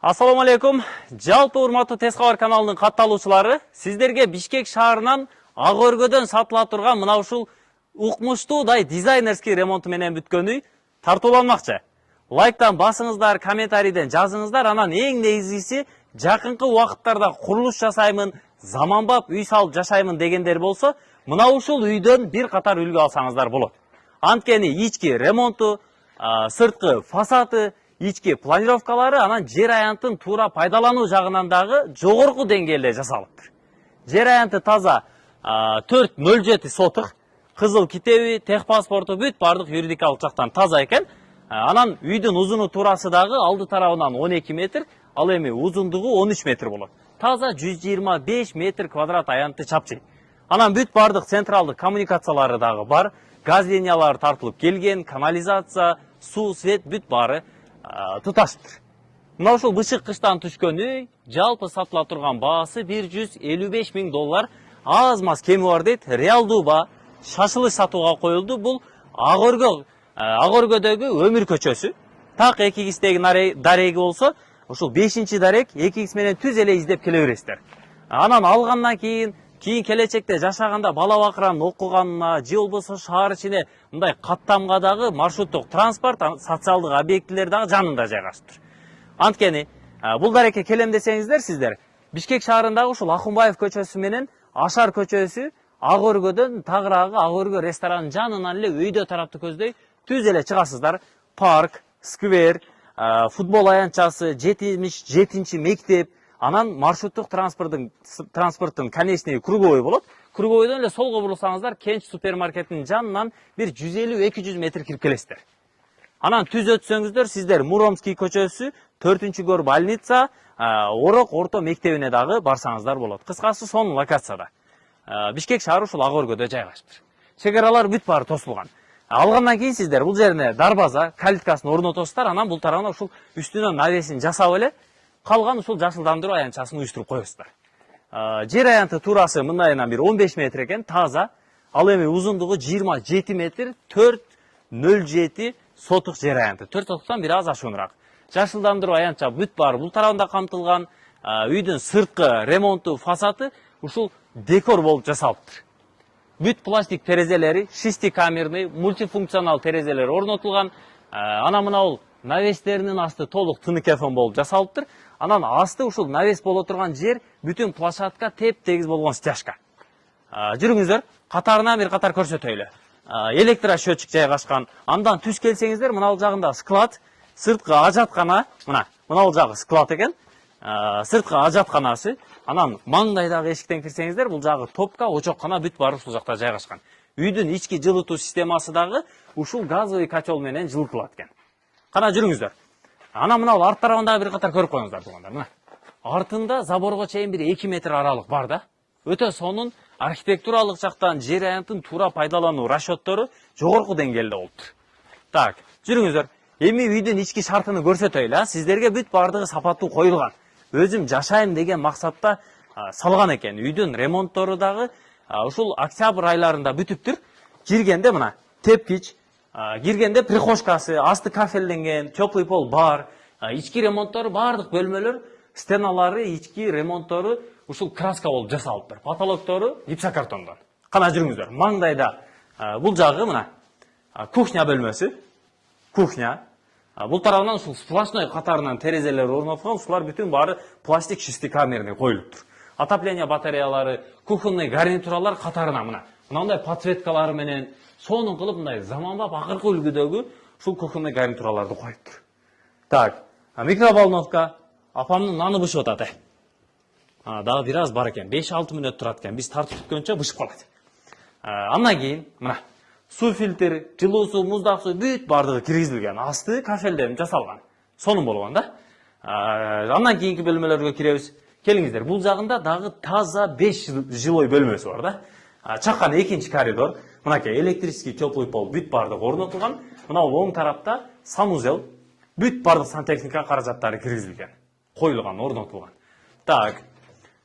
Ассаламу алейкум. Жалпы урматтуу Тез кабар каналынын катталуучулары, сиздерге Бишкек шаарынан Ак Өргөдөн сатыла турган мына ушул укмуштуудай дизайнерский ремонту менен бүткөн үй тартууланмакчы. Лайктан басыңыздар, комментарийден жазыңыздар, анан эң негизгиси жакынкы убакыттарда курулуш жасаймын, заманбап үй салып жашаймын дегендер болсо, мына ушул үйдөн бир катар үлгү алсаңыздар болот. Анткени ички ремонту, сырткы фасады, ички планировкалары анан жер аянтын туура пайдалануу жагынан дагы жогорку деңгээлде жасалыптыр. Жер аянты таза 407 сотық, кызыл китеби, техпаспорту бүт бардык юридикалык жактан таза экен. Анан үйдүн узуну туурасы дагы алды тарабынан 12 метр, ал эми узундугу 13 метр болот. Таза 125 метр квадрат аянтты чапчый. Анан бүт бардык централдык коммуникациялары дагы бар, газ линиялары тартылып келген, канализация, суу, свет бүт бары туташтыр. Мына ушул бышык кыштан түшкөн үй жалпы сатыла турган баасы $155.000, аз маз кеми бар дейт. Реалдуу баа шашылыш сатууга коюлду. Бул Ак Өргөдөгү Өмүр көчөсү. Так 2x'теги дареги болсо, ушул 5-дарек 2x менен түз эле издеп келе бересиздер. Анан алгандан кийин келечекте жашаганда бала бакыранын окуганына, же болбосо шаар ичине мындай каттамга дагы маршруттук транспорт, социалдык объектилер дагы жанында жайгаштыр. Анткени бул дарекке келем десеңиздер, сиздер Бишкек шаарындагы ушул Акунбаев көчөсү менен Ашар көчөсү, Ак Өргөдөн тагыраагы Ак Өргө ресторанынын жанынан эле өйдө тарапты көздөй түз эле чыгасыздар. Парк, сквер, футбол аянтчасы, 77-чи мектеп, анан маршруттук транспорттун конечный круговой болот. Круговойдон эле солго бурулсаңыздар, Кенч супермаркетинин жанынан бир 150-200 метр кирип келесиздер. Анан түз өтсөңүздөр, сиздер Муромский көчөсү, 4-көр больница, Орок орто мектебине дагы барсаңыздар болот. Кыскасы сонун локацияда. Бишкек шаары ушул Ак Өргөдө жайгаштыр. Чегаралар бүт баары тосулган. Алгандан кийин сиздер бул жерине дарбаза, калиткасын орнотосуздар, анан бул тарабына ушул үстүнөн навесин жасап эле калган ушул жашылдандыруу аянтчасын уюштуруп коесуздар. Жер аянты туурасы мындайынан бир 15 метр экен, таза. Ал эми узундугу 27 метр, 407 сотук жер аянты. 4 сотуктан бир аз ашуунураак. Жашылдандыруу аянтча бүт баары бул тарабында камтылган. Үйдүн сырткы ремонту, фасады ушул декор болуп жасалыптыр. Бүт пластик терезелери, шестикамерный, мультифункционал терезелер орнотулган. Ана мына бул навестеринин асты толук тынык-эфон болуп жасалыптыр. Анан асты ушул навес боло турган жер бүтүн площадка теп-тегиз болгон стяжка. Жүрүңүздөр, катарынан бир катар көрсөтөйлү. Электросчетчик жайгашкан. Андан түз келсеңиздер, мына бул жагында склад, сырткы ажаткана, мына бул жагы склад экен. Сырткы ажатканасы, анан маңдайдагы эшиктен кирсеңиздер, бул жагы топка, очоккана бүт баары ушул жакта жайгашкан. Үйдүн ички жылытуу системасы дагы ушул газовый котел менен жылытылат экен. Кана жүрүңүздөр. Ана мына арт тарабында бир катар көрүп коюңуздар туугандар. Мына артында заборго чейин бир 2 метр аралык бар да. Өтө сонун архитектуралык жактан жер аянтын туура пайдалануу расчеттору жогорку деңгээлде болуптур. Так, жүрүңүздөр. Эми үйдүн ички шартын көрсөтөйлү. Сиздерге бүт бардыгы сапаттуу коюлган. Өзүм жашайм деген максатта салган экен. Үйдүн ремонттору дагы ушул октябрь айларында бүтүптүр. Киргенде мына тепкич, киргенде прихожкасы, асты кафелденген, теплый пол бар. Ички ремонттору бардык бөлмөлөр, стеналары, ички ремонттору ушул краска болуп жасалыптыр. Потолоктору гипсокартондон. Кана жүрүңүздөр. Маңдайда бул жагы мына кухня бөлмөсү. Кухня. Бул тарабынан ушул сплошной катарынан терезелер орнотулган, ушулар бүтүн баары пластик шестикамерный коюлуптур. Отопление батареялары, кухонный гарнитуралар катарына мына. Мындай подсветкалары менен сонун кылып мындай заманбап акыркы үлгүдөгү ушул кухонный гарнитураларды коюптур. Так, микроволновка, апамдын наны бышып атат. Дагы бир аз бар экен, 5-6 мүнөт турат экен. Биз тартып бүткөнчө бышып калат. Андан кийин мына суу фильтр, жылуу суу, муздак суу бүт бардыгы киргизилген. Асты кафелден жасалган. Сонун болгон да. Андан кийинки бөлмөлөргө киребиз. Келиңиздер, бул жагында дагы таза 5 жилой бөлмөсү бар да. Чакан 2-чи коридор. Мынакей электрический теплый пол бүт бардыгы орнотулган. Мына оң тарапта санузел, бүт бардык сантехника каражаттары киргизилген. Коюлган, орнотулган. Так.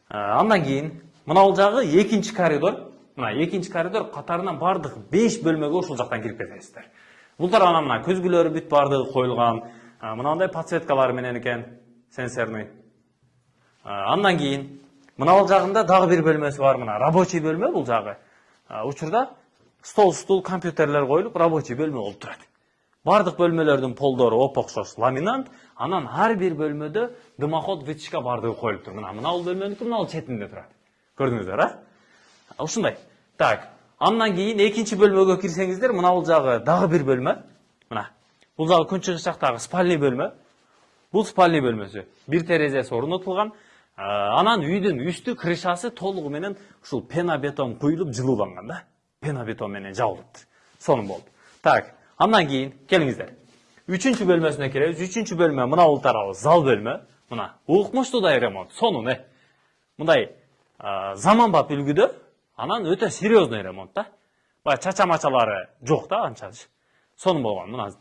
Андан кийин мына бул жагы 2-чи коридор. Мына 2-чи коридор катарынан бардык 5 бөлмөгө ушул жактан кирип кетесиздер. Бул тарабынан мына көзгүлөрү бүт бардыгы коюлган. Мынандай подсветкалары менен экен. сенсорный. Андан кейін мынау жағында дағы бір бөлмесі бар, мына рабочий бөлме бұл жағы. Учурда стол, компьютерлер қойылып, рабочий бөлме болып тұрады. Бардық бөлмелердің полдары оп-оқшаш ламинант, анан ар бир бөлмөдө дымоход вытяжка бардыгы коюлуп тур. Мына бөлмөнүкү мына четинде турат. Көрдүңүздөр, а? Ушундай. Так, андан кийин экинчи бөлмөгө кирсеңиздер, мына жагы дагы бир бөлмө. Мына. Бул жагы күнчыгыш жактагы спальный бөлмө. Бул спальный бөлмөсү. Бир терезеси орнотулган. Анан үйдүн үстү крышасы толугу менен ушул пена-бетон куюлуп жылууланган да. Пена-бетон менен жабылыптыр. Сонун болду. Так, андан кийин келиңиздер. Үчүнчү бөлмөсүнө киребиз. Үчүнчү бөлмө мына бул тарабы зал бөлмө. Мына укмуштуудай ремонт. Сонун мындай заманбап үлгүдө, анан өтө серьезный ремонт да. Бая чача-мачалары жок да анчалык. Сонун болгон. Мына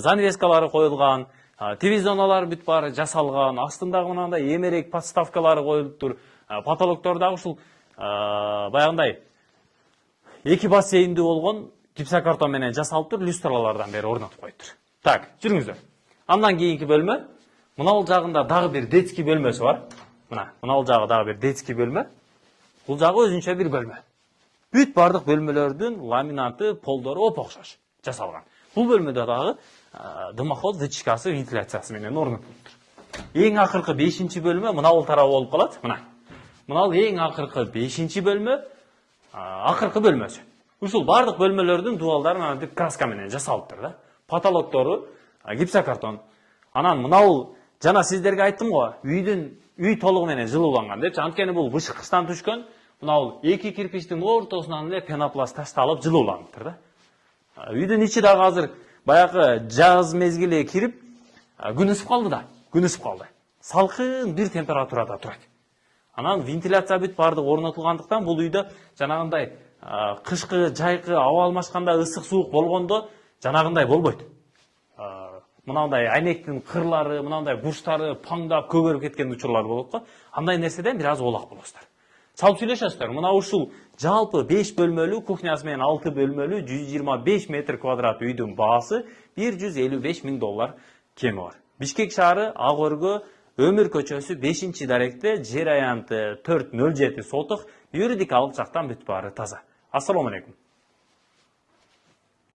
занавескалары коюлган, телевизионалар бүт баары жасалган, астындагы мындай эмерек подставкалары коюлуп тур. Потолоктордагы ушул баягындай эки бассейндүү болгон гипсокартон менен жасалып тур, люстралардан бери орнотуп коюптур. Так, жүрүңүздөр. Андан кийинки бөлмө, мына бул жагында дагы бир детский бөлмөсү бар. Мына бул жагы дагы бир детский бөлмө. Бул жагы өзүнчө бир бөлмө. Бүт бардык бөлмөлөрдүн ламинаты, полдору оп-окшош жасалган. Бул бөлмөдө дагы дымоход вытяжкасы, вентиляциясы менен орнотулуптур. Эң акыркы 5-чи бөлмө мына бул тарабы болуп калат. Мына бул эң акыркы 5-чи бөлмө, акыркы бөлмөсү. Ушул бардык бөлмөлөрдүн дубалдары мынтип краска менен жасалыптыр да. Потолоктору гипсокартон. Анан мына бул жана сиздерге айттым го, үй толугу менен жылууланган депчи. Анткени бул бышкычтан түшкөн. Мына бул эки кирпичтин ортосунан эле пенопласт ташталып жылууланыптыр да. Үйдүн ичи дагы азыр баягы жаз мезгили кирип күн ысып калды да. Күн ысып калды. Салкын бир температурада турат. Анан вентиляция бүт бардыгы орнотулгандыктан бул үйдө жанагындай кышкы жайкы аба алмашканда ысык суук болгондо жанагындай болбойт. Мынандай айнектин кырлары, мынандай бурчтары паңдап көгөрүп кеткен учурлар болот го. Андай нерседен бир аз оолак болосуздар. Чалып сүйлөшөсүздөр. Мына ушул жалпы 5 бөлмөлүү, кухнясы менен 6 бөлмөлүү 125 метр квадрат үйдүн баасы $155,000 кеми бар. Бишкек шаары, Ак өргө, Өмүр көчөсү 5-даректе, жер аянты 407 сотық, юридикалык жактан бүт баары таза. Ассаламу алейкум.